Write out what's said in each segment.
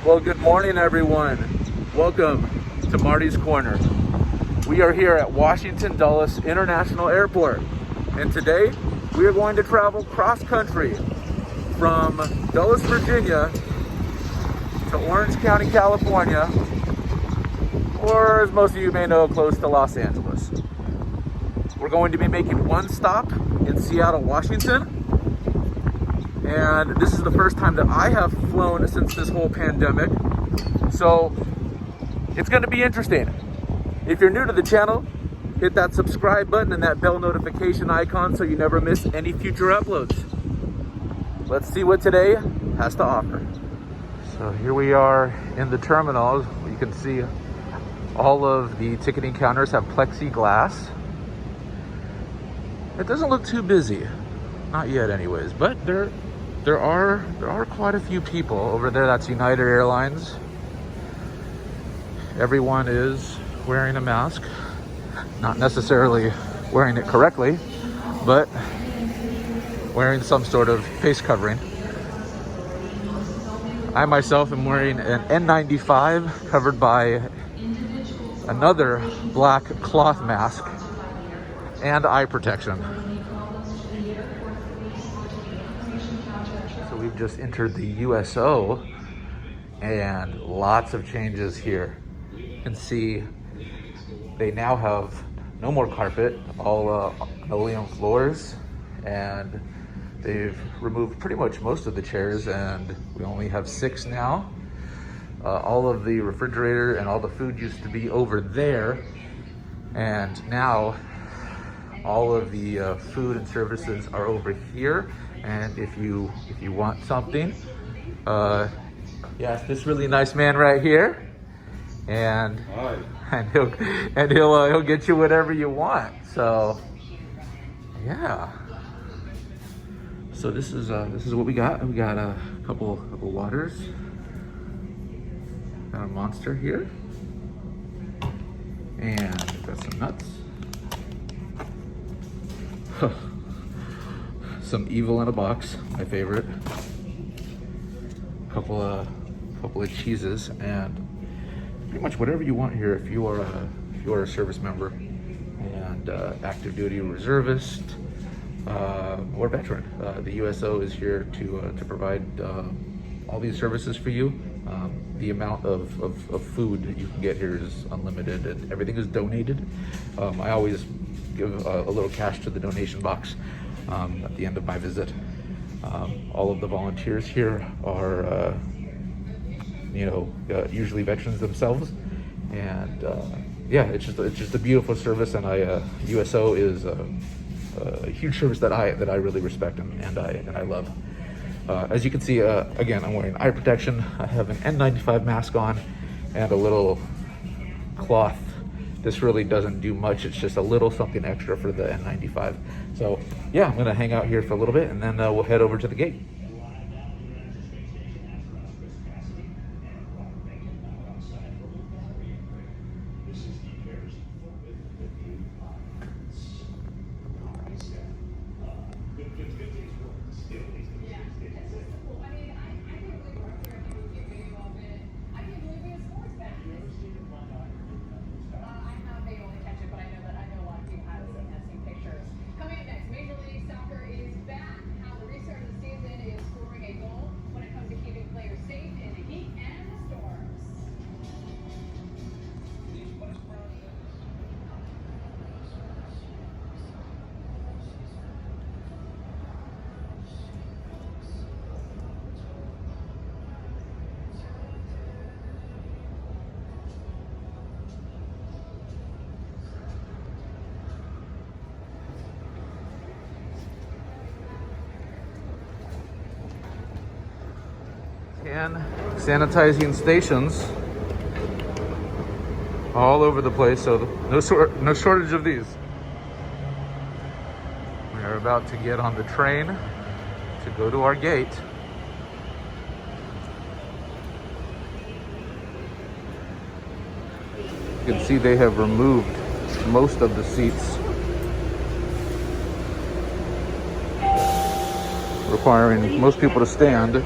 Well, good morning, everyone. Welcome to Marty's Corner. We are here at Washington Dulles International Airport, and today we are going to travel cross-country from Dulles, Virginia to Orange County, California, or as most of you may know, close to Los Angeles. We're going to be making one stop in Seattle, Washington. And this is the first time that I have flown since this whole pandemic. So it's going to be interesting. If you're new to the channel, hit that subscribe button and that bell notification icon so you never miss any future uploads. Let's see what today has to offer. So here we are in the terminal. You can see all of the ticketing counters have plexiglass. It doesn't look too busy. Not yet anyways, but there are quite a few people over there. That's United Airlines. Everyone is wearing a mask. Not necessarily wearing it correctly, but wearing some sort of face covering. I myself am wearing an N95 covered by another black cloth mask and eye protection. We've just entered the USO and lots of changes here. You can see they now have no more carpet, all linoleum floors, and they've removed pretty much most of the chairs, and we only have 6 now. All of the refrigerator and all the food used to be over there, and now all of the food and services are over here. And if you want something, yes, this really nice man right here, and he'll get you whatever you want. So yeah. So this is what we got. We got a couple waters. Got a Monster here, and got some nuts. Some Evil in a box, my favorite. Couple of cheeses, and pretty much whatever you want here if you are a service member and active duty reservist or veteran. The USO is here to provide all these services for you. The amount of food that you can get here is unlimited, and everything is donated. I always give a little cash to the donation box at the end of my visit. All of the volunteers here are, usually veterans themselves, and yeah, it's just a beautiful service, and USO is a huge service that I really respect and I love. As you can see, again, I'm wearing eye protection. I have an N95 mask on and a little cloth. This really doesn't do much. It's just a little something extra for the N95. So yeah, I'm gonna hang out here for a little bit, and then we'll head over to the gate. And sanitizing stations all over the place, so no shortage of these. We are about to get on the train to go to our gate. You can see they have removed most of the seats, requiring most people to stand.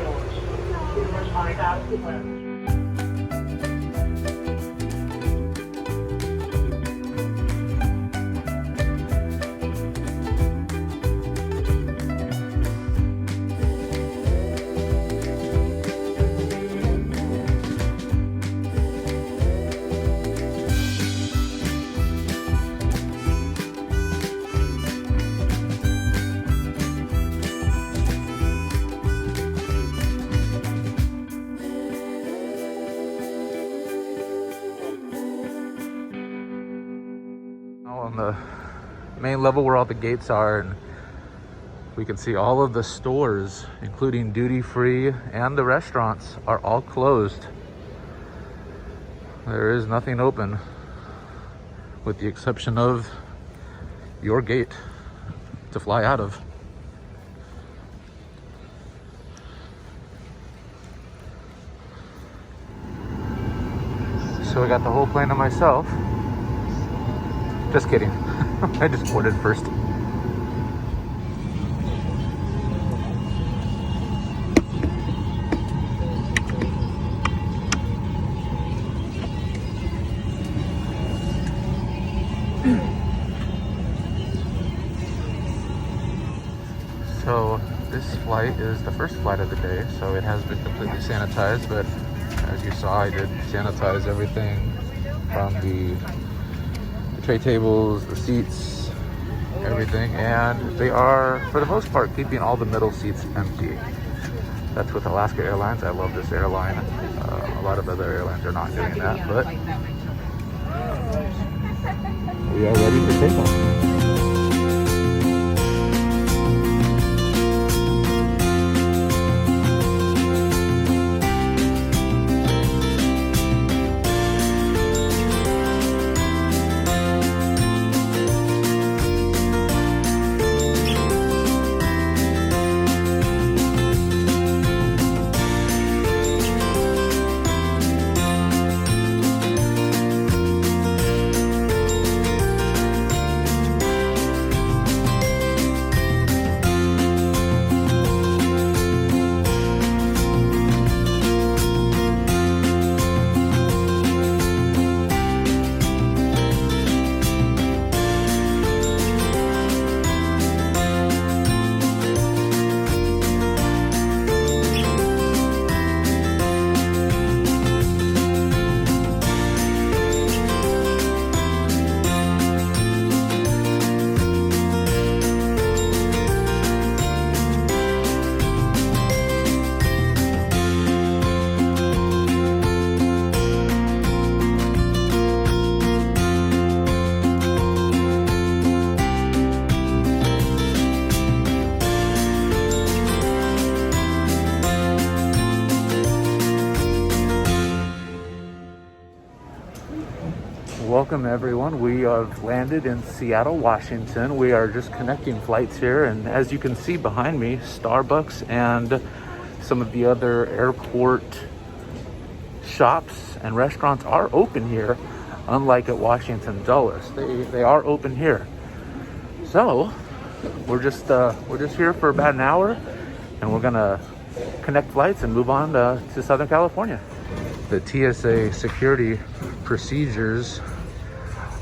on the main level where all the gates are, and we can see all of the stores, including duty-free and the restaurants, are all closed. There is nothing open with the exception of your gate to fly out of. So I got the whole plane to myself. Just kidding. I just boarded first. So this flight is the first flight of the day, so it has been completely sanitized, but as you saw, I did sanitize everything from the tray tables, the seats, everything, and they are, for the most part, keeping all the middle seats empty. That's with Alaska Airlines. I love this airline. A lot of other airlines are not doing that, but we are ready for takeoff. Welcome everyone. We have landed in Seattle, Washington. We are just connecting flights here, and as you can see behind me, Starbucks and some of the other airport shops and restaurants are open here, unlike at Washington Dulles. They are open here. So we're just here for about an hour, and we're gonna connect flights and move on to Southern California. The TSA security procedures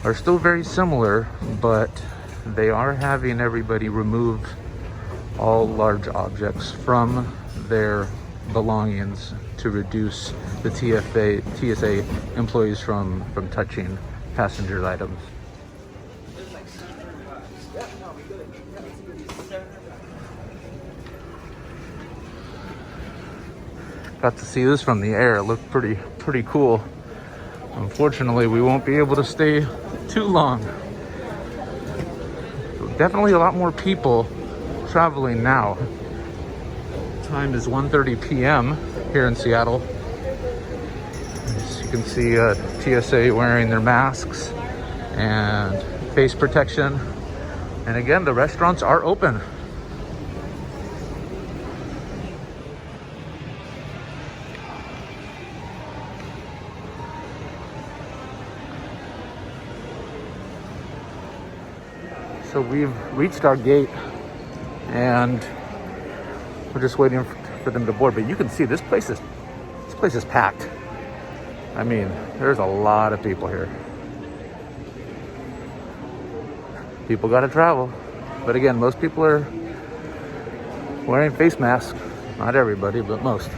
are still very similar, but they are having everybody remove all large objects from their belongings to reduce the TSA employees from touching passengers' items. Got to see this from the air. It looked pretty cool. Unfortunately, we won't be able to stay too long. Definitely a lot more people traveling now. Time is 1:30 p.m. here in Seattle. As you can see, TSA wearing their masks and face protection. And again, the restaurants are open. So we've reached our gate and we're just waiting for them to board. But you can see this place is packed. I mean, there's a lot of people here. People gotta travel. But again, most people are wearing face masks. Not everybody, but most.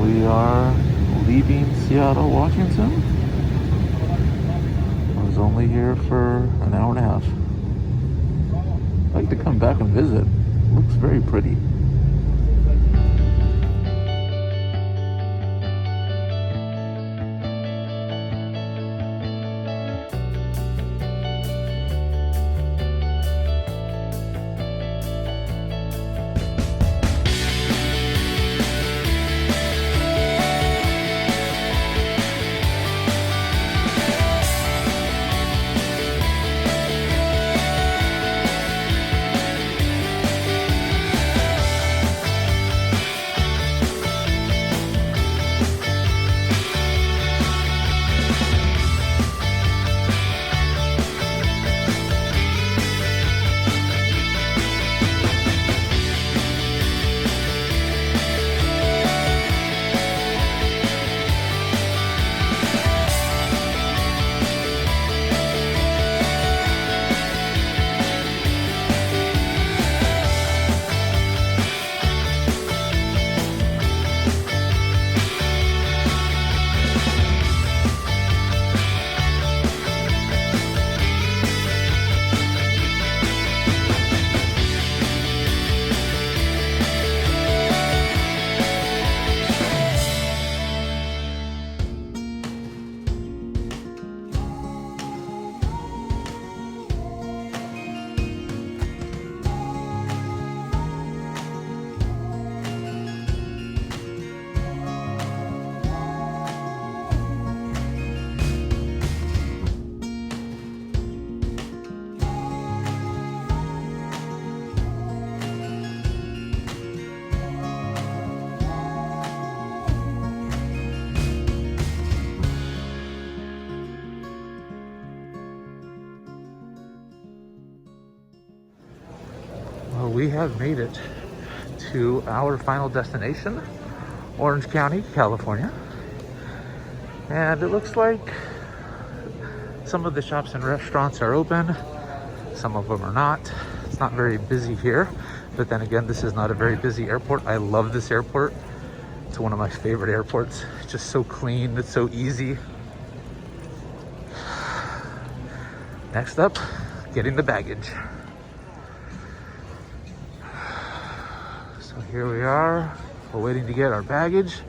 We are leaving Seattle, Washington. I was only here for an hour and a half. I'd like to come back and visit. It looks very pretty. Well, we have made it to our final destination, Orange County, California. And it looks like some of the shops and restaurants are open. Some of them are not. It's not very busy here. But then again, this is not a very busy airport. I love this airport. It's one of my favorite airports. It's just so clean. It's so easy. Next up, getting the baggage. So here we are. We're waiting to get our baggage.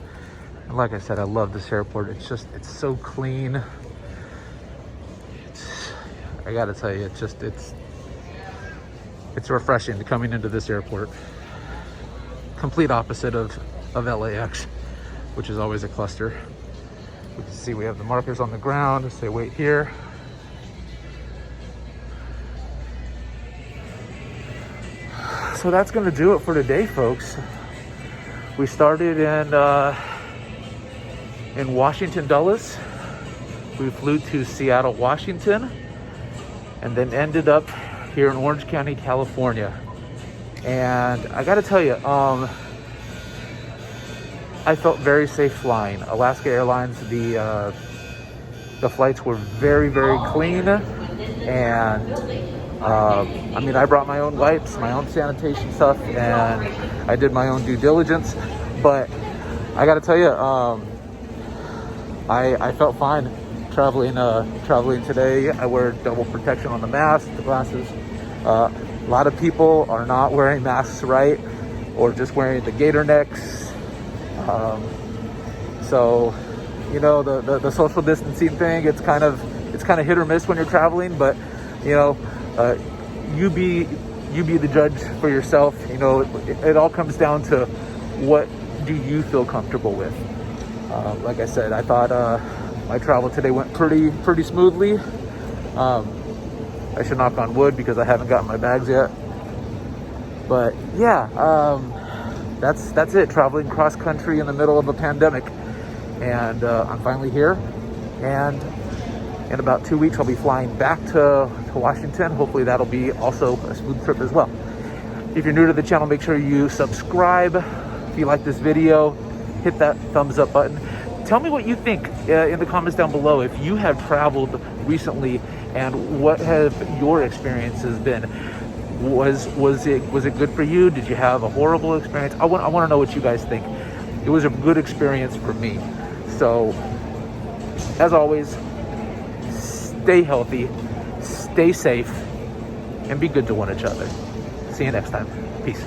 And like I said, I love this airport. It's so clean. I gotta tell you, it's refreshing coming into this airport. Complete opposite of LAX, which is always a cluster. You can see we have the markers on the ground that say wait here. So that's gonna do it for today, folks. We started in Washington Dulles. We flew to Seattle, Washington, and then ended up here in Orange County, California. And I gotta tell you, I felt very safe flying. Alaska Airlines, the flights were very, very clean. And I mean, I brought my own wipes, my own sanitation stuff, and I did my own due diligence. But I gotta tell you, I felt fine traveling today. I wear double protection on the mask, the glasses. A lot of people are not wearing masks, right? Or just wearing the gator necks. So, you know, the social distancing thing, it's kind of hit or miss when you're traveling, but you know, you be the judge for yourself. You know, it all comes down to what do you feel comfortable with. Like I said, I thought my travel today went pretty smoothly. I should knock on wood because I haven't gotten my bags yet. But yeah, that's it. Traveling cross country in the middle of a pandemic, and I'm finally here. And in about 2 weeks, I'll be flying back to Washington. Hopefully that'll be also a smooth trip as well. If you're new to the channel, make sure you subscribe. If you like this video, hit that thumbs up button. Tell me what you think in the comments down below. If you have traveled recently, and what have your experiences been? Was it good for you? Did you have a horrible experience? I want to know what you guys think. It was a good experience for me. So, as always, stay healthy, stay safe, and be good to one another. See you next time. Peace.